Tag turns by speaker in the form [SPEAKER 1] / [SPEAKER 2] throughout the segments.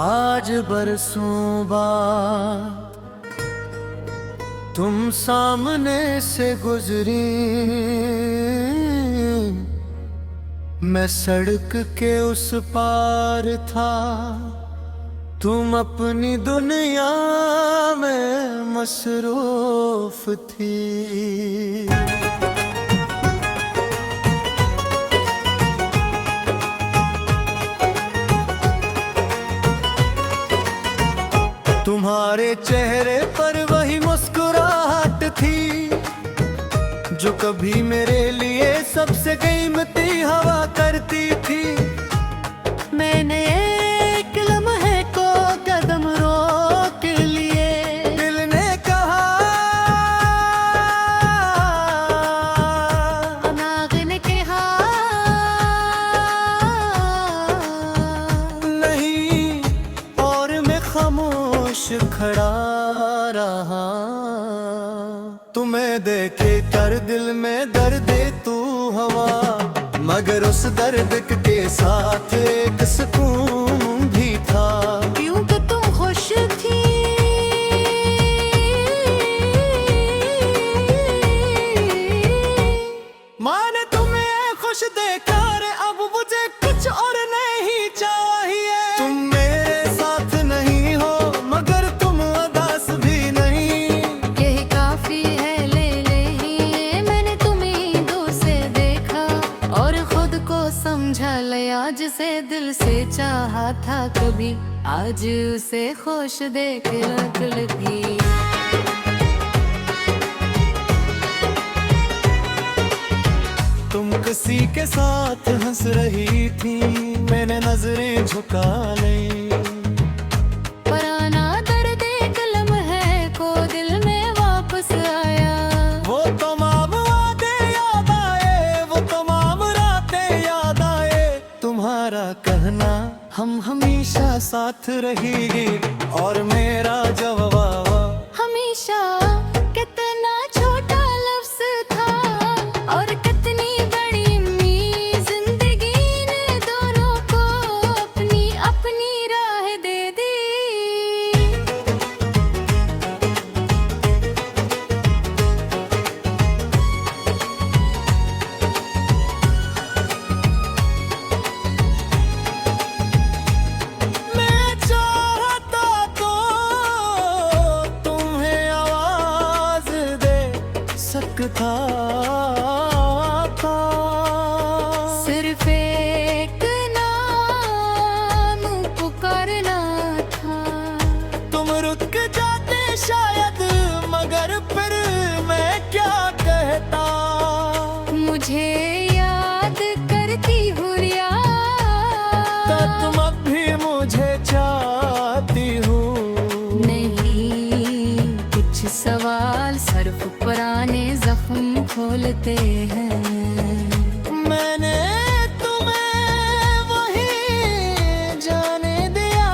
[SPEAKER 1] आज बरसों बाद तुम सामने से गुजरी, मैं सड़क के उस पार था, तुम अपनी दुनिया में मसरूफ थी। तुम्हारे चेहरे पर वही मुस्कुराहट थी जो कभी मेरे लिए सबसे कीमती हवा करती थी। मैंने एक लम्हे को कदम रोक लिए, दिल ने कहा, अनाग ने कहा, नहीं, और मैं खामोश खड़ा रहा। तुम्हें देखे कर दिल में दर्द तू हवा, मगर उस दर्द के साथ एक सुकून भी था। क्योंकि तुम खुश थी, माने तुम्हें खुश देखा रे, अब मुझे कुछ और नहीं चाहिए। तुम मेरे साथ नहीं हो मगर तुम उदास भी नहीं, यही काफी है, ले ले। मैंने तुम्हें दूर से देखा और खुद को समझा लिया, जिसे दिल से चाहा था कभी, आज उसे खुश देख लग लगी। तुम किसी के साथ हंस रही थी, मैंने नजरें झुका ली। पुराना दर्द एक लम्हे को दिल में वापस आया, वो तमाम वादे याद आए, वो तमाम रातें याद आए। तुम्हारा कहना हम हमेशा साथ रहेंगे, और मेरा जवाब हमेशा। कितना छोटा लफ्ज था और कितनी बड़ी उम्मीद, जिंदगी ने दोनों को अपनी अपनी राह दे दी। मैं चाहता तो तुम्हें आवाज दे सकता था, सिर्फ एक नाम पुकारना था। तुम रुक जाते शायद, मगर फिर मैं क्या कहता। मुझे याद करती हूँ रिया, तुम अब भी मुझे चाहती हो। नहीं, कुछ सवाल सिर्फ पुराने जख्म खोलते हैं। मैंने तुम्हें वही जाने दिया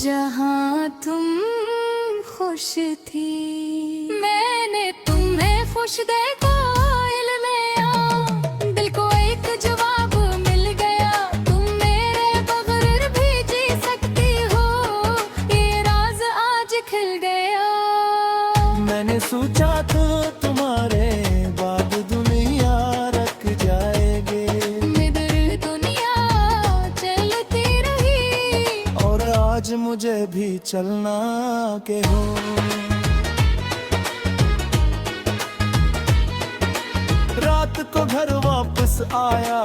[SPEAKER 1] जहां तुम खुश थी। मैंने तुम्हें खुश देखा, इल्म आ, दिल को एक जवाब मिल गया। तुम मेरे बगैर भी जी सकती हो, ये राज आज खिल गया। मैंने सोचा तो तुम्हारे बाद दुनिया रख जाएगी, इधर दुनिया चलती रही, और आज मुझे भी चलना के हो। रात को घर वापस आया,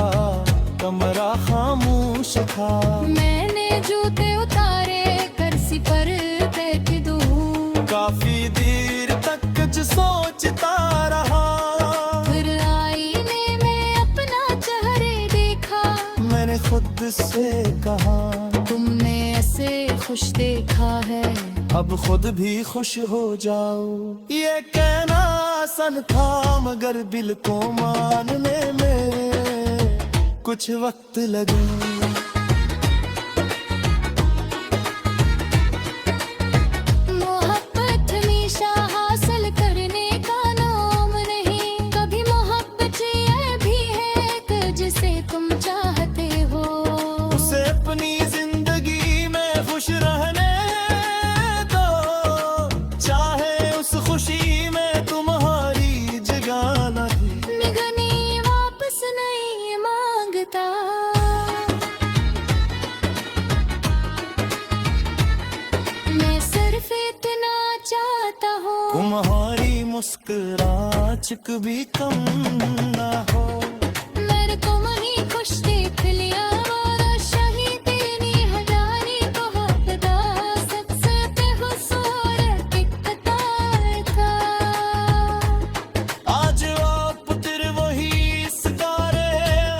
[SPEAKER 1] कमरा खामोश था। मैंने जूते उतारे, कुर्सी पर बैठ दूं, काफी देर तक कुछ सोचता रहा। फिर आईने में अपना चेहरे देखा, मैंने खुद से कहा, तुमने ऐसे खुश देखा है, अब खुद भी खुश हो जाओ। ये कहना आसान था, मगर दिल को मानने में कुछ वक्त लगा। मोहब्बत हमेशा हासिल करने का नाम नहीं, कभी मोहब्बत ये भी है कि जिसे तुम चाहते हो, उसे अपनी जिंदगी कुछ भी कम ना हो।
[SPEAKER 2] मेरे को वही खुश देख लिया वाला शहीदी नी हजारी को हकदा सबसे बेहुसूर टिकता था।
[SPEAKER 1] आज आप तेरे वही सितारे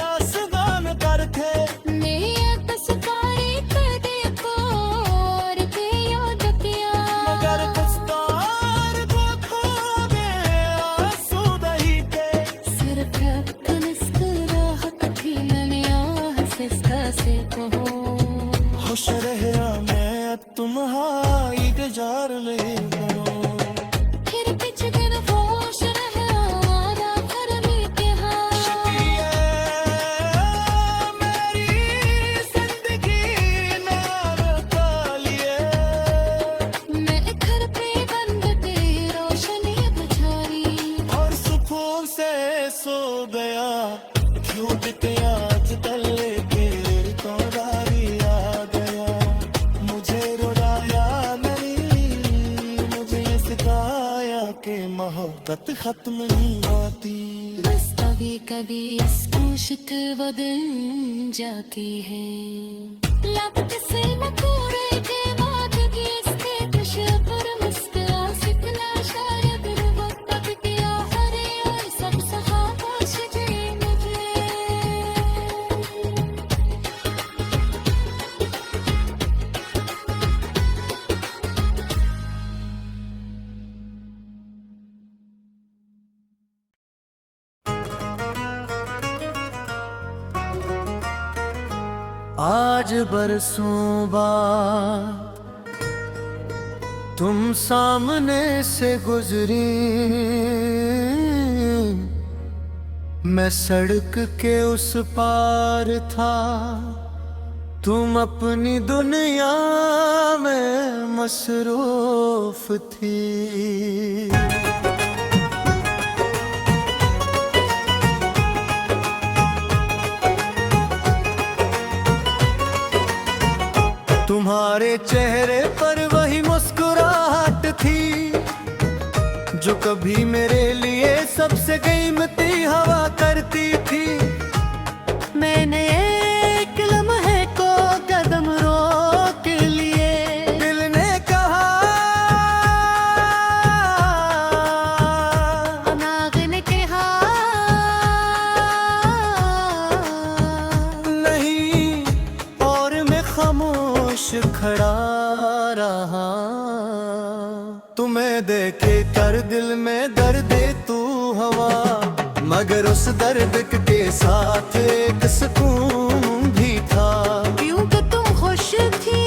[SPEAKER 1] आसमान पर थे।
[SPEAKER 2] नहीं तस्कारी कर दे और के याद किया
[SPEAKER 1] मगर दस्तार को खोगे आंसू नहीं थे।
[SPEAKER 2] सिर्फ मुस्कुराहट थी मैंने हंसता से कहो
[SPEAKER 1] खुश रहा मैं तुम्हारी गुजार ले करो।
[SPEAKER 2] फिर कुछ दिन होश रहा वादा कर भी के हाँ
[SPEAKER 1] शकीए मेरी जिंदगी ना रोका लिए।
[SPEAKER 2] मैं घर पे बंद तेरी रोशनी बुझारी
[SPEAKER 1] और सुकून से सो गया क्यों बीते आज तले के तोरारी आ गया। मुझे रुलाया नहीं मुझे ये सिखाया कि मोहब्बत खत्म नहीं होती।
[SPEAKER 2] बस कभी कभी इसको शिकवा दिल जाती है। लब किसे मकोरे के बाद की इसके तुश पर मुस्कुरा सिकना शायद वक्त किया हरे और सब सहा पास जे मुझे।
[SPEAKER 1] आज बरसों बाद तुम सामने से गुजरी। मैं सड़क के उस पार था तुम अपनी दुनिया में मसरूफ थी। तुम्हारे चेहरे पर वही मुस्कुराहट थी जो कभी मेरे लिए सबसे कीमती हवा करती थी। मैंने एक लम्हे को कदम रोक लिए। दिल ने कहा
[SPEAKER 2] नागिन के
[SPEAKER 1] नहीं और मैं खामोश खड़ा रहा। तुम्हें देखे कर दिल में दर्द तू हवा मगर उस दर्द के साथ एक सुकून भी था।
[SPEAKER 2] क्योंकि तुम खुश थी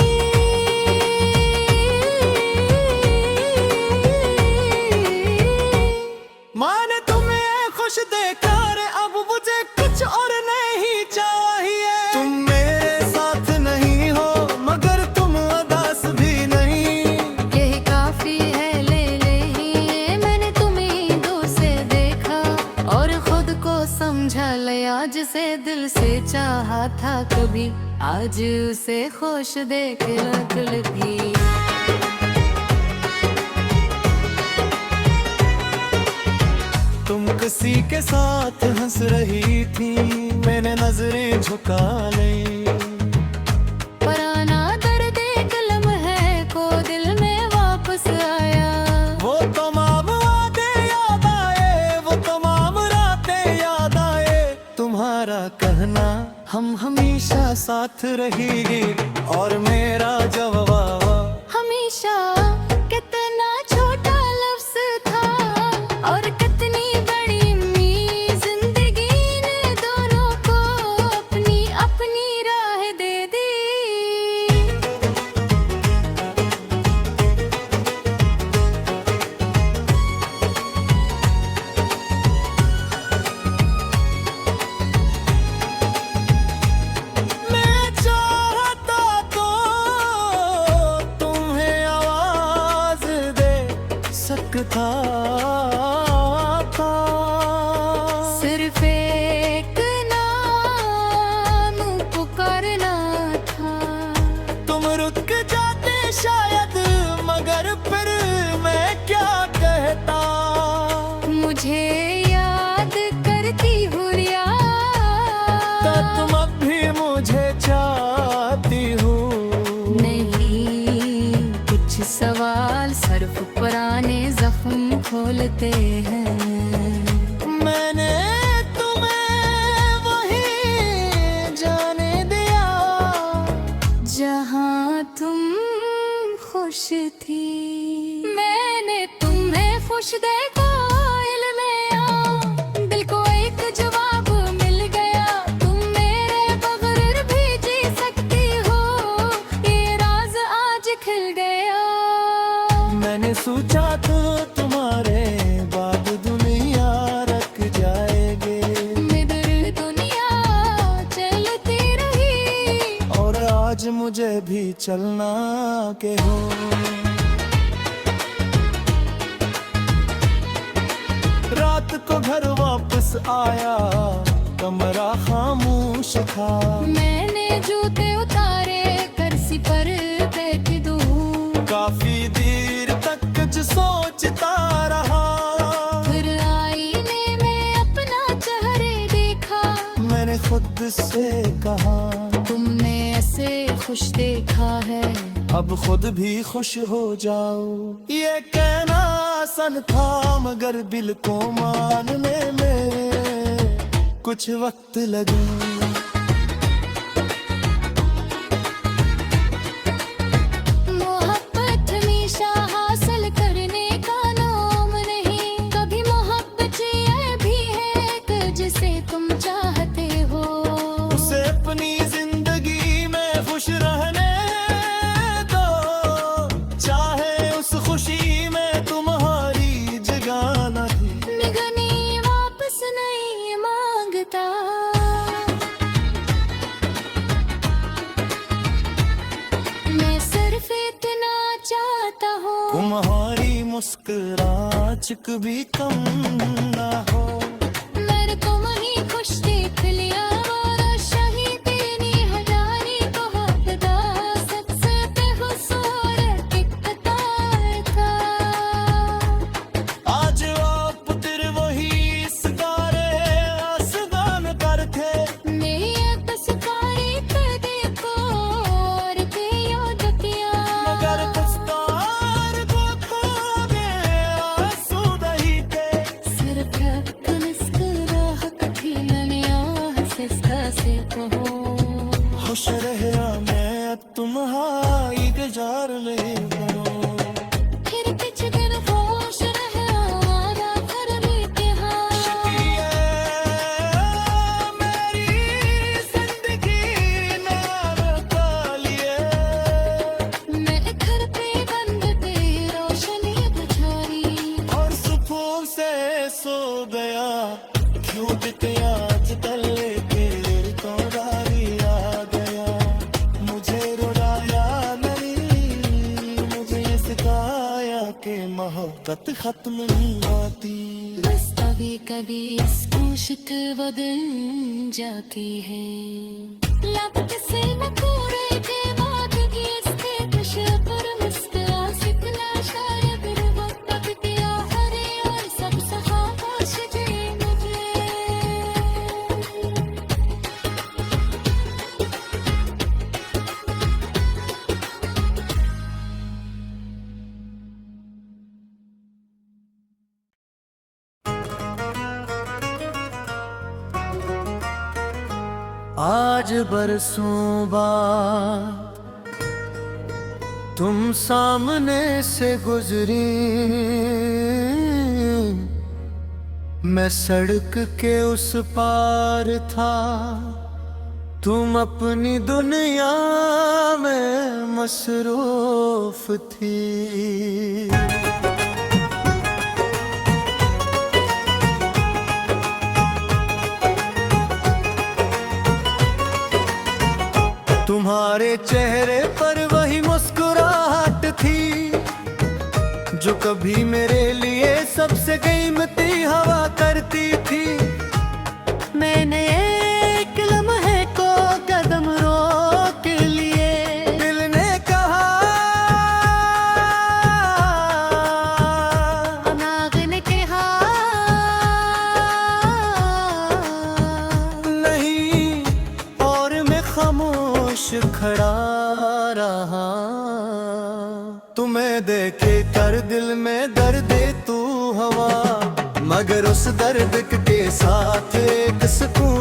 [SPEAKER 1] माने तुम्हें खुश देखा रे अब मुझे कुछ और नहीं चाहिए। तुम मेरे साथ नहीं हो मगर तुम उदास भी नहीं।
[SPEAKER 2] यही काफी है ले ले ही मैंने तुम्हें दो से देखा और खुद को समझा लिया जिसे दिल से चाहा था कभी आज उसे खुश देख लग लगी।
[SPEAKER 1] तुम किसी के साथ हंस रही थी मैंने नजरें झुका ली।
[SPEAKER 2] पराना दर्द एक लम्हे को दिल में वापस आया।
[SPEAKER 1] वो तमाम वादे याद आए वो तमाम रातें याद आए। तुम्हारा कहना हम हमेशा साथ रहेंगे और मेरा जवाब
[SPEAKER 2] हमेशा कितना छोटा लफ्ज था और कितनी बड़ी उम्मीद। जिंदगी ने दोनों को अपनी अपनी राह दे दी।
[SPEAKER 1] मैं चाहता तो तुम्हें
[SPEAKER 2] खामोश देखा में आ, दिल को एक जवाब मिल गया, तुम मेरे बगैर भी जी सकती हो, ये राज आज खिल गया।
[SPEAKER 1] मैंने सोचा तो तुम्हारे बाद दुनिया रख जाएगी,
[SPEAKER 2] मेरे दुनिया चलती रही,
[SPEAKER 1] और आज मुझे भी चलना के हो। रात को घर वापस आया, कमरा खामोश था।
[SPEAKER 2] मैंने जूते उतारे, कुर्सी पर बैठ दूं,
[SPEAKER 1] काफी देर तक कुछ सोचता रहा,
[SPEAKER 2] फिर आईने में अपना चेहरे देखा।
[SPEAKER 1] मैंने खुद से कहा,
[SPEAKER 2] तुमने ऐसे खुश देखा है,
[SPEAKER 1] अब खुद भी खुश हो जाओ। ये कहना आसान था, मगर दिल को मानने में कुछ वक्त लगा।
[SPEAKER 2] मोहब्बत हमेशा हासिल करने का नाम नहीं, कभी मोहब्बत ये भी है कि जिसे तुम चाहते हो,
[SPEAKER 1] उसे अपनी जिंदगी में खुश रहने दो, चाहे उस खुशी में तुम्हारी जगह नहीं।
[SPEAKER 2] निगनी वापस नहीं मांगता, मैं सिर्फ इतना चाहता हूँ,
[SPEAKER 1] तुम्हारी मुस्कुराहट कभी कम ना हो।
[SPEAKER 2] मेरे को वही खुश देख लिया, और शहीद तेरी हजारी को हकदा, सबसे बेहुसूर एक कतार था।
[SPEAKER 1] आज आप तेरे वही सितारे आसमान पर थे,
[SPEAKER 2] मेरी एक सितारे कदे को और के याद किया,
[SPEAKER 1] मगर दस्तार को खो गए आंसू नहीं थे।
[SPEAKER 2] सिर्फ एक मुस्कुराहट थी, मैंने आहिस्ता से कहो,
[SPEAKER 1] खुश रहा मैं अब तुम्हारी गुजार ले बनो।
[SPEAKER 2] फिर कुछ दिन होश रहा हमारा घर भी यहाँ।
[SPEAKER 1] ये मेरी जिंदगी नाम का लिए,
[SPEAKER 2] मैं घर पे बंद पे रोशनी बुझाई,
[SPEAKER 1] और सुकून से सो गया, क्यों जिते आज तल के तो रारी आ गया। मुझे रुलाया नहीं, मुझे सिखाया कि मोहब्बत खत्म नहीं होती।
[SPEAKER 2] बस कभी कभी इसको शिकवा दिन जाती है, लब किसे न पूरे के बाद की इसके खुश पर मुस्कुरा सिकना शायद वक्त बितिया हरे, और सब सहा पाश जे मुझे।
[SPEAKER 1] आज बरसों बाद तुम सामने से गुजरी, मैं सड़क के उस पार था, तुम अपनी दुनिया में मसरूफ थी। तुम्हारे चेहरे पर वही मुस्कुराहट थी, जो कभी मेरे लिए सबसे कीमती हवा करती थी। मैंने एक लम्हे को कदम रोक लिए, दिल ने कहा,
[SPEAKER 2] नाग ने कहा,
[SPEAKER 1] नहीं, और मैं खामोश खड़ा रहा। तुम्हें देखे कर दिल में दर्द तू हवा, मगर उस दर्द के साथ एक सुकून